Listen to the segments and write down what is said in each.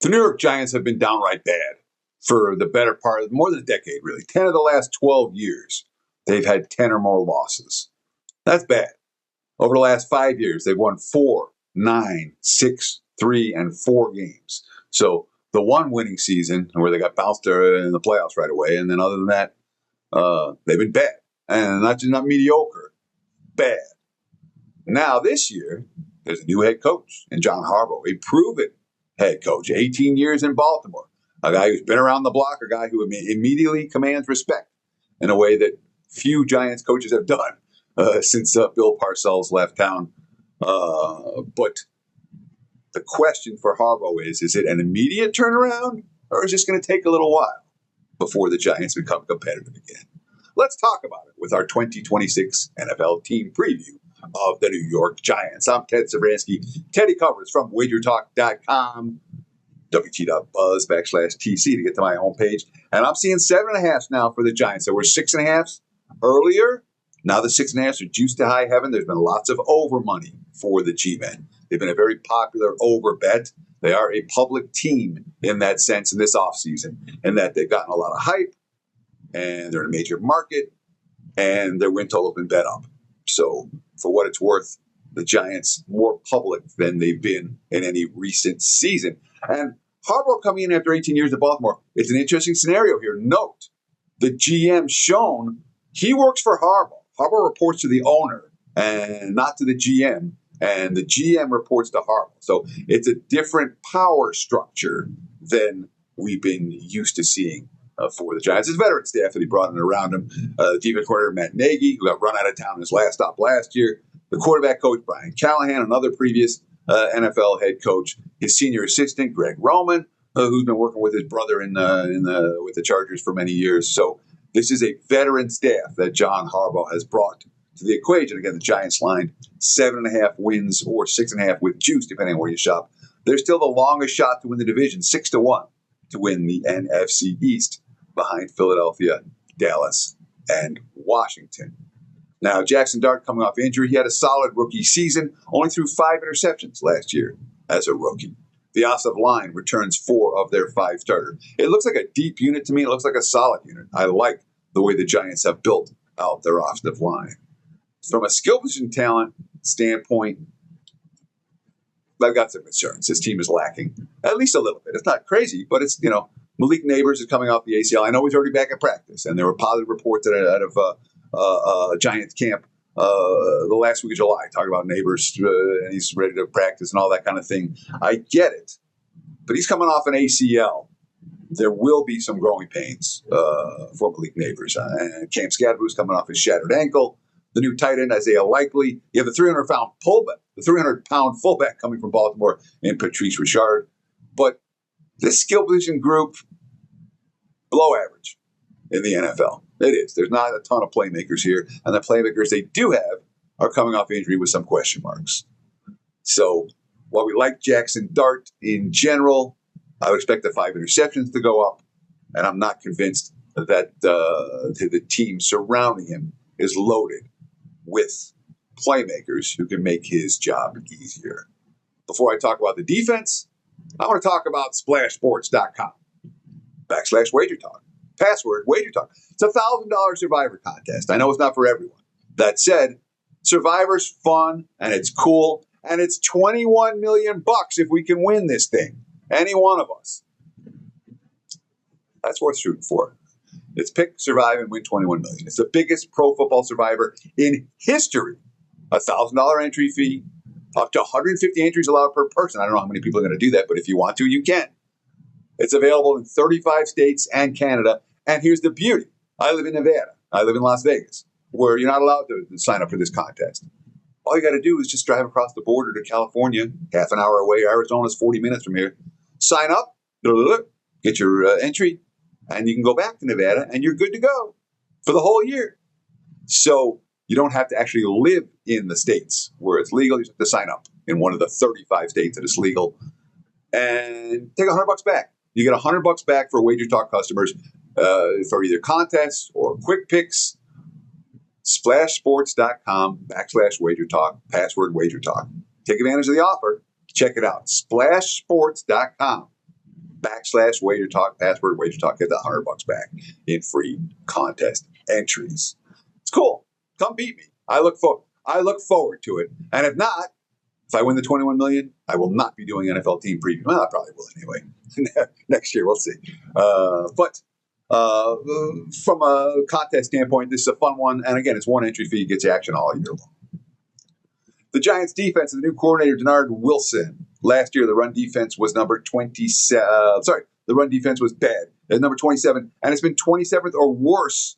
The New York Giants have been downright bad for the better part of more than a decade, really. 10 of the last 12 years, they've had 10 or more losses. That's bad. Over the last 5 years, they've won 4, 9, 6, 3, and 4 games. So the one winning season where they got bounced in the playoffs right away, and then other than that, they've been bad. And not mediocre, bad. Now this year, there's a new head coach in John Harbaugh, a proven head coach, 18 years in Baltimore, a guy who's been around the block, a guy who immediately commands respect in a way that few Giants coaches have done since Bill Parcells left town. But the question for Harbaugh is it an immediate turnaround, or is this going to take a little while before the Giants become competitive again? Let's talk about it with our 2026 NFL team preview of the New York Giants. I'm Ted Savransky. Teddy covers from wagertalk.com, wt.buzz/TC to get to my homepage. And I'm seeing 7.5 now for the Giants. There were 6.5 earlier. Now the 6.5 are juiced to high heaven. There's been lots of over money for the G-men. They've been a very popular over bet. They are a public team in that sense in this offseason, in that they've gotten a lot of hype, and they're in a major market, and their win total has been bet up. So for what it's worth, the Giants more public than they've been in any recent season. And Harbaugh coming in after 18 years at Baltimore, it's an interesting scenario here. Note, the GM Schoen, he works for Harbaugh. Harbaugh reports to the owner and not to the GM, and the GM reports to Harbaugh. So it's a different power structure than we've been used to seeing for the Giants. His veteran staff that he brought in around him, defense coordinator Matt Nagy, who got run out of town in his last stop last year, the quarterback coach Brian Callahan, another previous NFL head coach, his senior assistant Greg Roman, who's been working with his brother with the Chargers for many years. So this is a veteran staff that John Harbaugh has brought to the equation. Again, the Giants line 7.5 wins or 6.5 with juice, depending on where you shop. They're still the longest shot to win the division, 6-1 to win the NFC East, behind Philadelphia, Dallas, and Washington. Now, Jackson Dart coming off injury. He had a solid rookie season, only threw 5 interceptions last year as a rookie. The offensive line returns 4 of their 5 starters. It looks like a deep unit to me. It looks like a solid unit. I like the way the Giants have built out their offensive line. From a skill position talent standpoint, I've got some concerns. This team is lacking at least a little bit. It's not crazy, but it's, Malik Neighbors is coming off the ACL. I know he's already back at practice, and there were positive reports out of Giants camp the last week of July, talking about Neighbors, and he's ready to practice and all that kind of thing. I get it, but he's coming off an ACL. There will be some growing pains for Malik Neighbors. And Cam Scadaboo's coming off his shattered ankle. The new tight end, Isaiah Likely. You have the 300-pound fullback coming from Baltimore in Patrice Richard. But this skill position group, below average in the NFL. It is. There's not a ton of playmakers here. And the playmakers they do have are coming off injury with some question marks. So while we like Jackson Dart in general, I would expect the 5 interceptions to go up. And I'm not convinced that the team surrounding him is loaded with playmakers who can make his job easier. Before I talk about the defense, I want to talk about splashsports.com/wagertalk. Password wagertalk. It's a $1,000 Survivor contest. I know it's not for everyone. That said, Survivor's fun and it's cool, and it's $21 million if we can win this thing. Any one of us. That's worth shooting for. It's pick, survive, and win $21 million. It's the biggest pro football Survivor in history. A $1,000 entry fee, up to 150 entries allowed per person. I don't know how many people are going to do that, but if you want to, you can. It's available in 35 states and Canada. And here's the beauty. I live in Nevada. I live in Las Vegas, where you're not allowed to sign up for this contest. All you got to do is just drive across the border to California, half an hour away. Arizona's 40 minutes from here. Sign up, get your entry, and you can go back to Nevada, and you're good to go for the whole year. So you don't have to actually live in the states where it's legal. You just have to sign up in one of the 35 states that it's legal and take $100 back. You get $100 back for Wager Talk customers for either contests or quick picks. Splashsports.com/wagertalk, password wagertalk. Take advantage of the offer. Check it out. Splashsports.com /Wager Talk, password Wager Talk, get the $100 back in free contest entries. It's cool. Come beat me. I look forward to it. And if not, if I win the $21 million, I will not be doing NFL team preview. Well, I probably will anyway. Next year, we'll see. But from a contest standpoint, this is a fun one. And again, it's one entry fee, gets you action all year long. The Giants defense and the new coordinator, Denard Wilson. Last year, the run defense was number 27. The run defense was bad. It's number 27, and it's been 27th or worse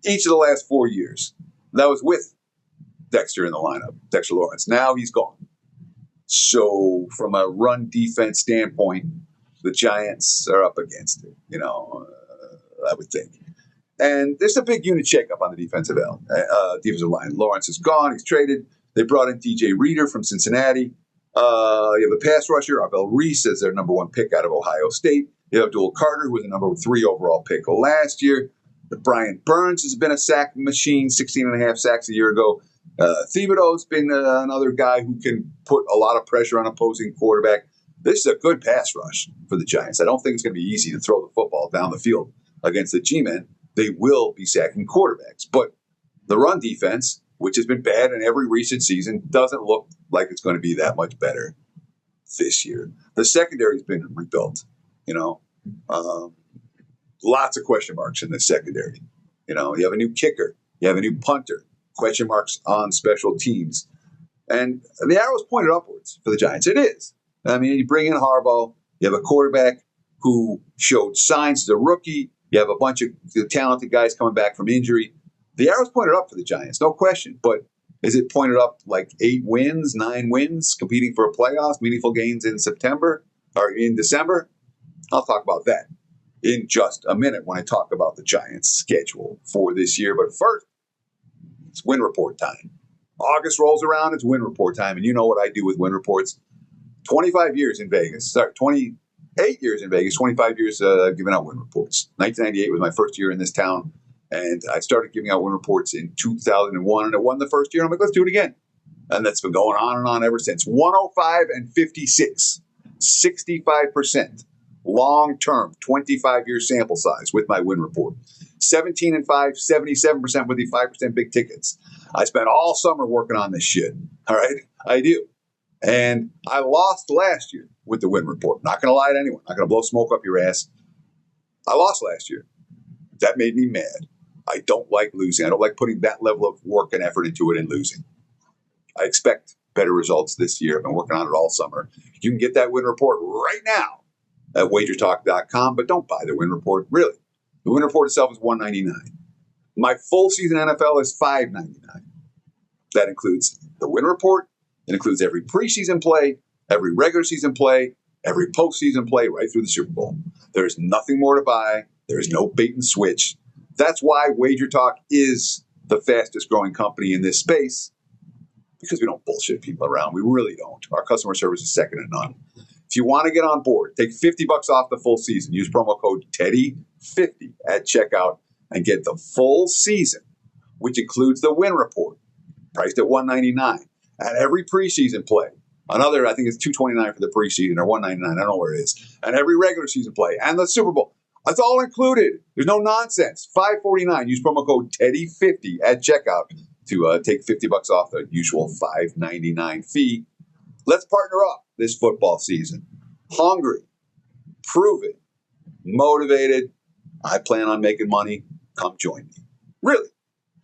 each of the last 4 years. That was with Dexter in the lineup, Dexter Lawrence. Now he's gone. So from a run defense standpoint, the Giants are up against it, I would think. And there's a big unit shakeup on the defensive line. Lawrence is gone. He's traded. They brought in DJ Reader from Cincinnati. You have a pass rusher, Arbel Reese, as their number 1 pick out of Ohio State. You have Abdul Carter, who was the number 3 overall pick last year. Brian Burns has been a sack machine, 16.5 sacks a year ago. Thibodeau's been another guy who can put a lot of pressure on opposing quarterback. This is a good pass rush for the Giants. I don't think it's going to be easy to throw the football down the field against the G-men. They will be sacking quarterbacks. But the run defense, which has been bad in every recent season, doesn't look like it's going to be that much better this year. The secondary's been rebuilt, lots of question marks in the secondary. You have a new kicker. You have a new punter. Question marks on special teams. And the arrow's pointed upwards for the Giants. It is. I mean, you bring in Harbaugh. You have a quarterback who showed signs as a rookie. You have a bunch of talented guys coming back from injury. The arrow's pointed up for the Giants, no question. But is it pointed up like 8 wins, 9 wins, competing for a playoffs, meaningful gains in September or in December? I'll talk about that in just a minute when I talk about the Giants' schedule for this year. But first, it's win report time. August rolls around, it's win report time. And you know what I do with win reports. 25 years in Vegas. 28 years in Vegas, 25 years giving out win reports. 1998 was my first year in this town. And I started giving out win reports in 2001, and it won the first year. I'm like, let's do it again. And that's been going on and on ever since. 105 and 56, 65%. Long-term, 25-year sample size with my win report. 17 and 5, 77% with the 5% big tickets. I spent all summer working on this shit. All right? I do. And I lost last year with the win report. Not going to lie to anyone. Not going to blow smoke up your ass. I lost last year. That made me mad. I don't like losing. I don't like putting that level of work and effort into it and losing. I expect better results this year. I've been working on it all summer. You can get that win report right now at wagertalk.com, but don't buy the win report. Really. The win report itself is $199. My full season NFL is $599. That includes the win report. It includes every preseason play, every regular season play, every postseason play right through the Super Bowl. There's nothing more to buy. There is no bait and switch. That's why Wager Talk is the fastest growing company in this space, because we don't bullshit people around. We really don't. Our customer service is second to none. If you want to get on board, take $50 off the full season. Use promo code TEDDY50 at checkout and get the full season, which includes the win report, priced at $199. And every preseason play, another, I think it's $229 for the preseason or $199, I don't know where it is. And every regular season play and the Super Bowl. That's all included. There's no nonsense. $549. Use promo code TEDDY50 at checkout to take $50 off the usual $5.99 fee. Let's partner up this football season. Hungry, proven, motivated. I plan on making money. Come join me. Really.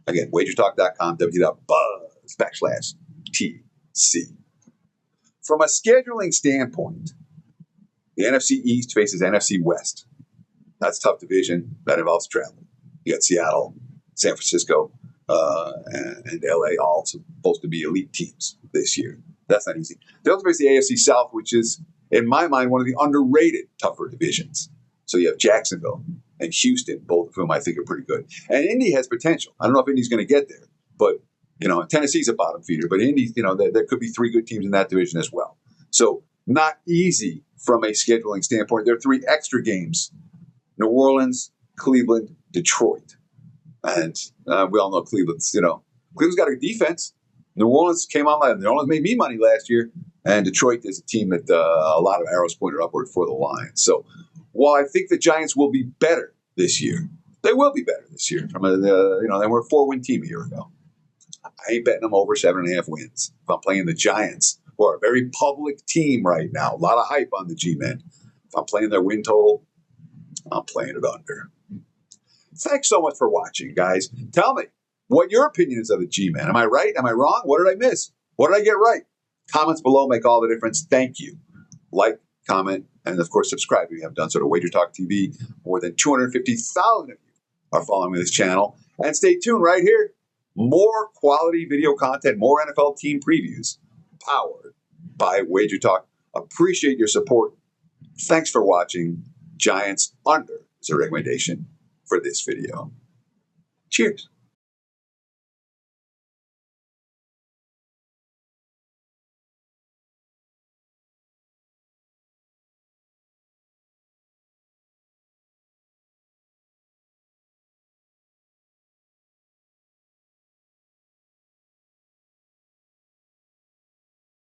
Again, wagertalk.com, www.buzz/TC. From a scheduling standpoint, the NFC East faces NFC West. That's a tough division. That involves travel. You got Seattle, San Francisco, and LA all supposed to be elite teams this year. That's not easy. They also face the AFC South, which is, in my mind, one of the underrated tougher divisions. So you have Jacksonville and Houston, both of whom I think are pretty good. And Indy has potential. I don't know if Indy's going to get there, but Tennessee's a bottom feeder. But Indy, there could be 3 good teams in that division as well. So not easy from a scheduling standpoint. There are 3 extra games: New Orleans, Cleveland, Detroit. And we all know Cleveland's got a defense. New Orleans came online. New Orleans made me money last year. And Detroit is a team that a lot of arrows pointed upward for the Lions. So while I think the Giants will be better this year, they will be better this year. They were a 4-win team a year ago. I ain't betting them over 7.5 wins. If I'm playing the Giants, who are a very public team right now, a lot of hype on the G-men. If I'm playing their win total, I'm playing it under. Thanks so much for watching, guys. Tell me what your opinion is of the G-men. Am I right? Am I wrong? What did I miss? What did I get right? Comments below make all the difference. Thank you. Like, comment, and of course, subscribe if you haven't done so to Wager Talk TV. More than 250,000 of you are following this channel. And stay tuned right here. More quality video content, more NFL team previews, powered by Wager Talk. Appreciate your support. Thanks for watching. Giants under is a recommendation for this video. Cheers.